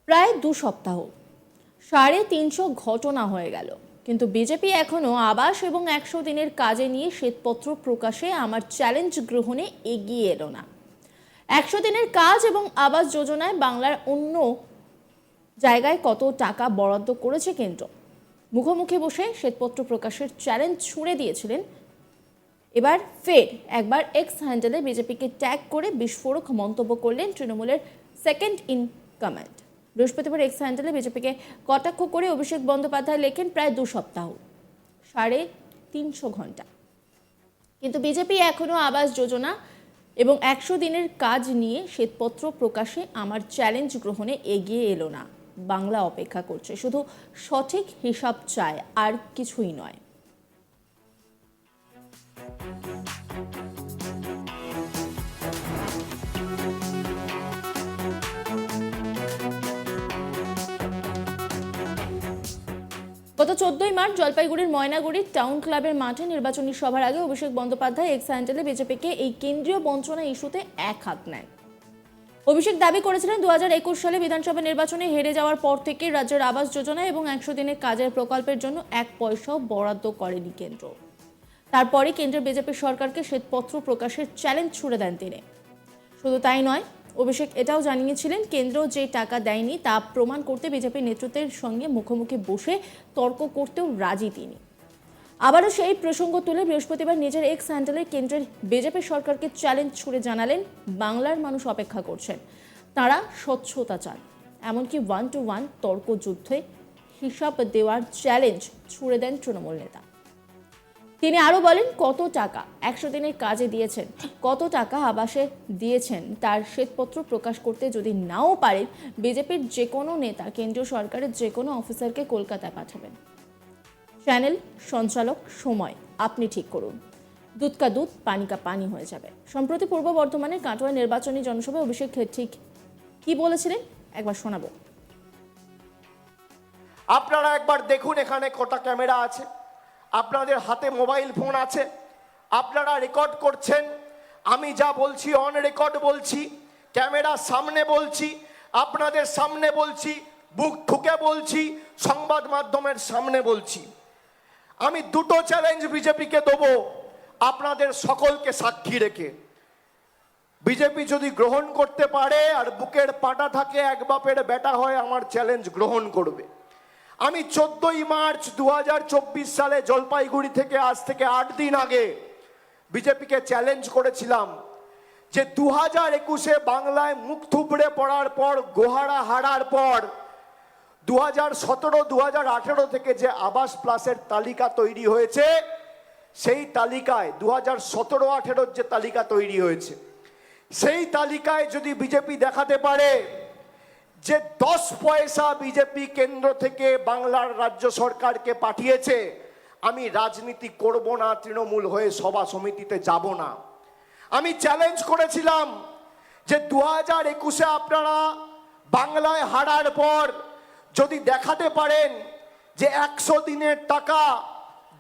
প্রায় 2 সপ্তাহ 350 ঘটনা হয়ে গেল, কিন্তু বিজেপি এখনো আবাস এবং 100 দিনের কাজে নিয়ে শ্বেতপত্র প্রকাশে আমার চ্যালেঞ্জ গ্রহণে এগিয়ে এলো না। 100 দিনের কাজ এবং আবাস যোজনায় বাংলার অন্য জায়গায় কত টাকা বরাদ্দ করেছে কেন্দ্র, মুখোমুখি বসে শ্বেতপত্র প্রকাশের চ্যালেঞ্জ ছুড়ে দিয়েছিলেন। এবার ফের একবার এক্স হ্যান্ডেলে বিজেপিকে ট্যাগ করে বিস্ফোরক মন্তব্য করলেন তৃণমূলের সেকেন্ড ইন কমান্ড। বৃহস্পতিবার এক্স হ্যান্ডেলে বিজেপিকে কটাক্ষ করে অভিষেক বন্দ্যোপাধ্যায় লেখেন, প্রায় 2 সপ্তাহ 350 ঘন্টা, কিন্তু বিজেপি এখনো আবাস যোজনা এবং 100 দিনের কাজ নিয়ে শ্বেতপত্র প্রকাশে আমার চ্যালেঞ্জ গ্রহণে এগিয়ে এলো না। বাংলা অপেক্ষা করছে, শুধু সঠিক হিসাব চায়, আর কিছুই নয়। গত 14ই মার্চ জলপাইগুড়ির ময়নাগুড়ির টাউন ক্লাবের মাঠে নির্বাচনী সভার আগে অভিষেক বন্দ্যোপাধ্যায় এক্স হ্যান্ডেলে বিজেপিকে এই কেন্দ্রীয় বঞ্চনা ইস্যুতে এক হাত নেন। অভিষেক দাবি করেছিলেন, 2021 সালে বিধানসভা নির্বাচনে হেরে যাওয়ার পর থেকে রাজ্যের আবাস যোজনা এবং 100 দিনের কাজের প্রকল্পের জন্য 1 পয়সাও বরাদ্দ করেনি কেন্দ্র। তারপরে কেন্দ্রের বিজেপি সরকারকে শ্বেতপত্র প্রকাশের চ্যালেঞ্জ ছুড়ে দেন তিনি। শুধু তাই নয়, অভিষেক এটাও জানিয়েছিলেন, কেন্দ্র যে টাকা দেয়নি তা প্রমাণ করতে বিজেপি নেতৃত্বের সঙ্গে মুখোমুখি বসে তর্ক করতেও রাজি তিনি। আবারও সেই প্রসঙ্গ তুলে বৃহস্পতিবার নিজের এক্স হ্যান্ডেলে কেন্দ্রের বিজেপি সরকারকে চ্যালেঞ্জ ছুড়ে জানালেন, বাংলার মানুষ অপেক্ষা করছেন, তারা স্বচ্ছতা চান। এমনকি 1-to-1 তর্ক যুদ্ধে হিসাব দেওয়ার চ্যালেঞ্জ ছুড়ে দেন তৃণমূল নেতা। তিনি আরো বলেন, কত টাকা 100 দিনের কাজে দিয়েছেন, কত টাকা আবাসে দিয়েছেন তার শ্বেতপত্র প্রকাশ করতে যদি নাও পারেন, বিজেপির যে কোনো নেতা কেন্দ্রীয় সরকারের যে কোনো অফিসারকে কলকাতায় পাঠাবেন। চ্যানেল সঞ্চালক সময় আপনি ঠিক করুন, দুধ কা দুধ পানি কা পানি হয়ে যাবে। সম্প্রতি পূর্ব বর্ধমানের কাটোয়া নির্বাচনী জনসভায় অভিষেক ঠিক কি বলেছিলেন একবার শোনাবো। আপনারা একবার দেখুন, এখানে কটা ক্যামেরা আছে, আপনাদের হাতে মোবাইল ফোন আছে, আপনারা রেকর্ড করছেন। আমি যা বলছি অন রেকর্ড বলছি, ক্যামেরার সামনে বলছি, আপনাদের সামনে বলছি, বুক ঠুকে বলছি, সংবাদ মাধ্যমের সামনে বলছি। আমি দুটো চ্যালেঞ্জ বিজেপিকে দেবো, আপনাদের সকলকে সাক্ষী রেখে। বিজেপি যদি গ্রহণ করতে পারে আর বুকের পাটা থাকে, এক বাপের বেটা হয়, আমার চ্যালেঞ্জ গ্রহণ করবে। আমি 14ই মার্চ 2024 সালে জলপাইগুড়ি থেকে আজ থেকে 8 দিন আগে বিজেপিকে চ্যালেঞ্জ করেছিলাম যে 2021-এ বাংলায় মুখ থুবড়ে পড়ার পর, গোহারা হারার পর 2017-2018 থেকে যে আবাস প্লাসের তালিকা তৈরি হয়েছে, সেই তালিকায় 2017-18 যে তালিকা তৈরি হয়েছে, সেই তালিকায় যদি বিজেপি দেখাতে পারে যে 10 পয়সা বিজেপি কেন্দ্র থেকে বাংলার রাজ্য সরকারকে পাঠিয়েছে, আমি রাজনীতি করব না, তৃণমূল হয়ে সভা সমিতিতে যাব না। আমি চ্যালেঞ্জ করেছিলাম যে 2021-এ আপনারা বাংলায় হারার পর যদি দেখাতে পারেন যে 100 দিনের টাকা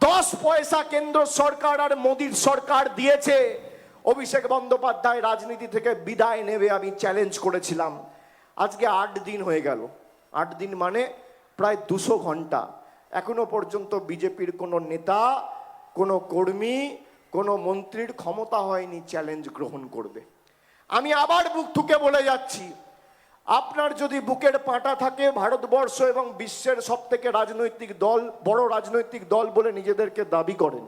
10 পয়সা কেন্দ্র সরকার আর মোদির সরকার দিয়েছে, অভিষেক বন্দ্যোপাধ্যায় রাজনীতি থেকে বিদায় নেবে। আমি চ্যালেঞ্জ করেছিলাম। আজকে 8 দিন হয়ে গেল, 8 দিন মানে প্রায় 200 ঘন্টা। এখনো পর্যন্ত বিজেপির কোনো নেতা, কোনো কর্মী, কোনো মন্ত্রীর ক্ষমতা হয়নি চ্যালেঞ্জ গ্রহণ করবে। আমি আবার বুক ঠুকে বলে যাচ্ছি, আপনার যদি বুকের পাটা থাকে, ভারতবর্ষ এবং বিশ্বের সবথেকে রাজনৈতিক দল, বড় রাজনৈতিক দল বলে নিজেদেরকে দাবি করেন,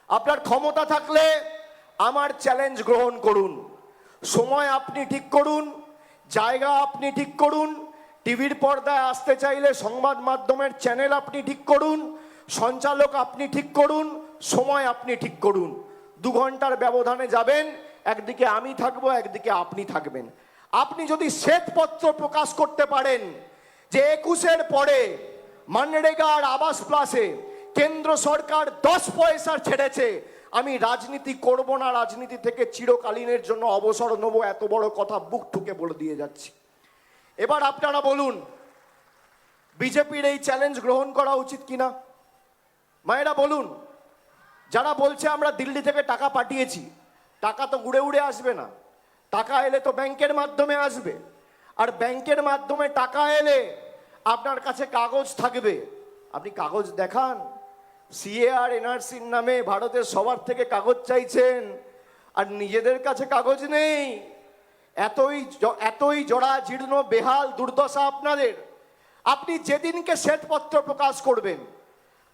আপনার ক্ষমতা থাকলে আমার চ্যালেঞ্জ গ্রহণ করুন। সময় আপনি ঠিক করুন, জায়গা আপনি ঠিক করুন, টিভির পর্দায় আসতে চাইলে সংবাদ মাধ্যমের চ্যানেল আপনি ঠিক করুন, সঞ্চালক আপনি ঠিক করুন, সময় আপনি ঠিক করুন। 2 ঘন্টার ব্যবধানে যাবেন, একদিকে আমি থাকবো, একদিকে আপনি থাকবেন। আপনি যদি শ্বেতপত্র প্রকাশ করতে পারেন যে 21-এর পরে মানরেগা আর আবাস প্লাসে কেন্দ্র সরকার 10 পয়সা ছেড়েছে, আমি রাজনীতি করব না, রাজনীতি থেকে চিরকালীনের জন্য অবসর নেব, এত বড় কথা বুক ঠুকে বলে দিয়ে যাচ্ছি। এবার আপনারা বলুন, বিজেপির এই চ্যালেঞ্জ গ্রহণ করা উচিত কিনা? মায়েরা বলুন। যারা বলছে আমরা দিল্লি থেকে টাকা পাঠিয়েছি, টাকা তো উড়ে উড়ে আসবে না, টাকা এলে তো ব্যাংকের মাধ্যমে আসবে। আর ব্যাংকের মাধ্যমে টাকা এলে আপনার কাছে কাগজ থাকবে, আপনি কাগজ দেখান। সিএ আর এনআরসির নামে ভারতের সবার থেকে কাগজ চাইছেন, আর নিজেদের কাছে কাগজ নেই। এতই জড়া জীর্ণ বেহাল দুর্দশা আপনাদের। আপনি যেদিনকে শ্বেতপত্র প্রকাশ করবেন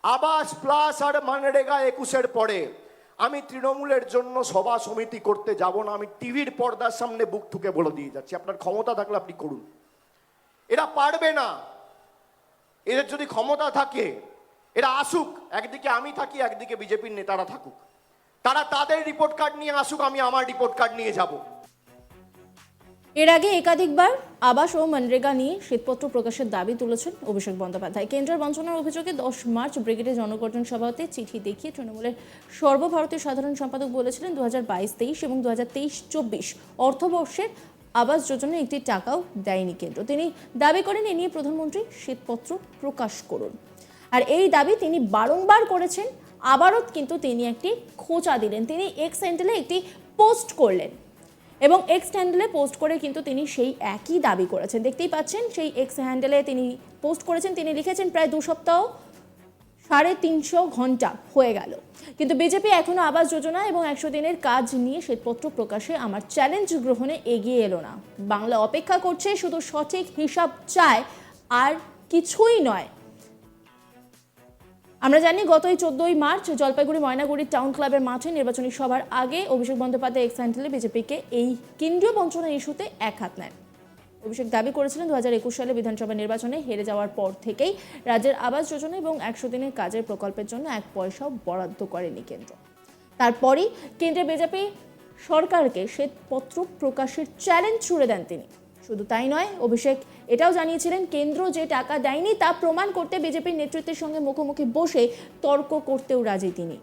আবাস প্লাস আর মানরেগা 21-এর পরে, আমি তৃণমূলের জন্য সভা সমিতি করতে যাব না। আমি টিভির পর্দার সামনে বুক ঠুকে বলে দিয়ে যাচ্ছি, আপনার ক্ষমতা থাকলে আপনি করুন। এরা পারবে না। এদের যদি ক্ষমতা থাকে এরা আসুক, একদিকে আমি থাকি, একদিকে বিজেপির নেতারা থাকুক। তারা তাদের রিপোর্ট কার্ড নিয়ে আসুক, আমি আমার রিপোর্ট কার্ড নিয়ে যাব। এর আগে একাধিকবার আবাস ও মনরেগা নিয়ে শ্বেতপত্র প্রকাশের দাবি তুলেছেন অভিষেক বন্দ্যোপাধ্যায়। কেন্দ্রের বঞ্চনার অভিযোগে 10 মার্চ ব্রিগেডে জনগর্জন সভাতে চিঠি দেখিয়ে তৃণমূলের সর্বভারতীয় সাধারণ সম্পাদক বলেছিলেন 2022-23 এবং 2023-24 অর্থবর্ষের আবাস যোজনায় একটি টাকাও দেয়নি কেন্দ্র। তিনি দাবি করেন এ নিয়ে প্রধানমন্ত্রী শ্বেতপত্র প্রকাশ করুন। আর এই দাবি তিনি বারংবার করেছেন। আবারও কিন্তু তিনি একটি খোঁচা দিলেন। তিনি এক্স হ্যান্ডেলে একটি পোস্ট করলেন এবং এক্স হ্যান্ডেলে পোস্ট করে কিন্তু তিনি সেই একই দাবি করেছেন। দেখতেই পাচ্ছেন সেই এক্স হ্যান্ডেলে তিনি পোস্ট করেছেন। তিনি লিখেছেন প্রায় 2 সপ্তাহ 350 ঘন্টা হয়ে গেল, কিন্তু বিজেপি এখনো আবাস যোজনা এবং 100 দিনের কাজ নিয়ে শ্বেতপত্র প্রকাশে আমার চ্যালেঞ্জ গ্রহণে এগিয়ে এলো না। বাংলা অপেক্ষা করছে, শুধু সঠিক হিসাব চায়, আর কিছুই নয়। আমরা জানি গতই 14 মার্চ জলপাইগুড়ি ময়নাগুড়ি টাউন ক্লাবের মাঠে নির্বাচনী সভার আগে অভিষেক বন্দ্যোপাধ্যায় এক্স হ্যান্ডেলে বিজেপিকে এই কেন্দ্রীয় বঞ্চনা ইস্যুতে এক হাত নেন। অভিষেক দাবি করেছিলেন 2021 সালে বিধানসভা নির্বাচনে হেরে যাওয়ার পর থেকেই রাজ্যের আবাস যোজনা এবং 100 দিনের কাজের প্রকল্পের জন্য 1 পয়সাও বরাদ্দ করেনি কেন্দ্র। তারপরই কেন্দ্রে বিজেপি সরকারকে শ্বেতপত্র প্রকাশের চ্যালেঞ্জ ছুড়ে দেন তিনি। শুধু তাই নয়, অভিষেক এটাও জানিয়েছিলেন কেন্দ্র যে টাকা দেয়নি তা প্রমাণ করতে বিজেপির নেতৃত্বের সঙ্গে মুখোমুখি বসে তর্ক করতেও রাজি তিনি।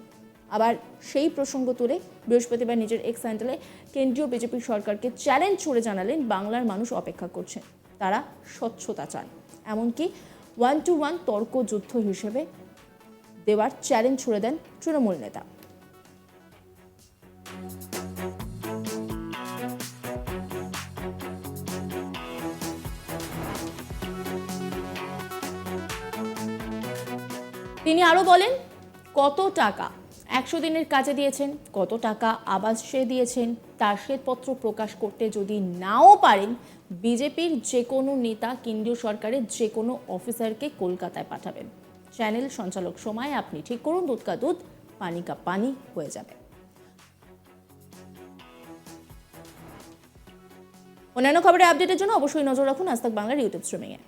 আবার সেই প্রসঙ্গ তুলে বৃহস্পতিবার নিজের এক্স হ্যান্ডেলে কেন্দ্রীয় বিজেপি সরকারকে চ্যালেঞ্জ ছুড়ে জানালেন বাংলার মানুষ অপেক্ষা করছেন, তারা স্বচ্ছতা চান। এমনকি 1-to-1 তর্ক যুদ্ধ হিসেবে দেওয়ার চ্যালেঞ্জ ছুড়ে দেন তৃণমূল নেতা। তিনি আরো বলেন কত টাকা 100 দিনের কাজে দিয়েছেন, কত টাকা আবাসে দিয়েছেন, তার শ্বেতপত্র প্রকাশ করতে যদি নাও পারেন, বিজেপির যে কোনো নেতা কেন্দ্রীয় সরকারের যে কোনো অফিসারকে কলকাতায় পাঠাবেন। চ্যানেল সঞ্চালক সময় আপনি ঠিক করুন, দুধ কা দুধ পানি কা পানি হয়ে যাবে। অন্যান্য খবরের আপডেটের জন্য অবশ্যই নজর রাখুন আজ তাক বাংলার ইউটিউব স্ট্রিমিংয়ে।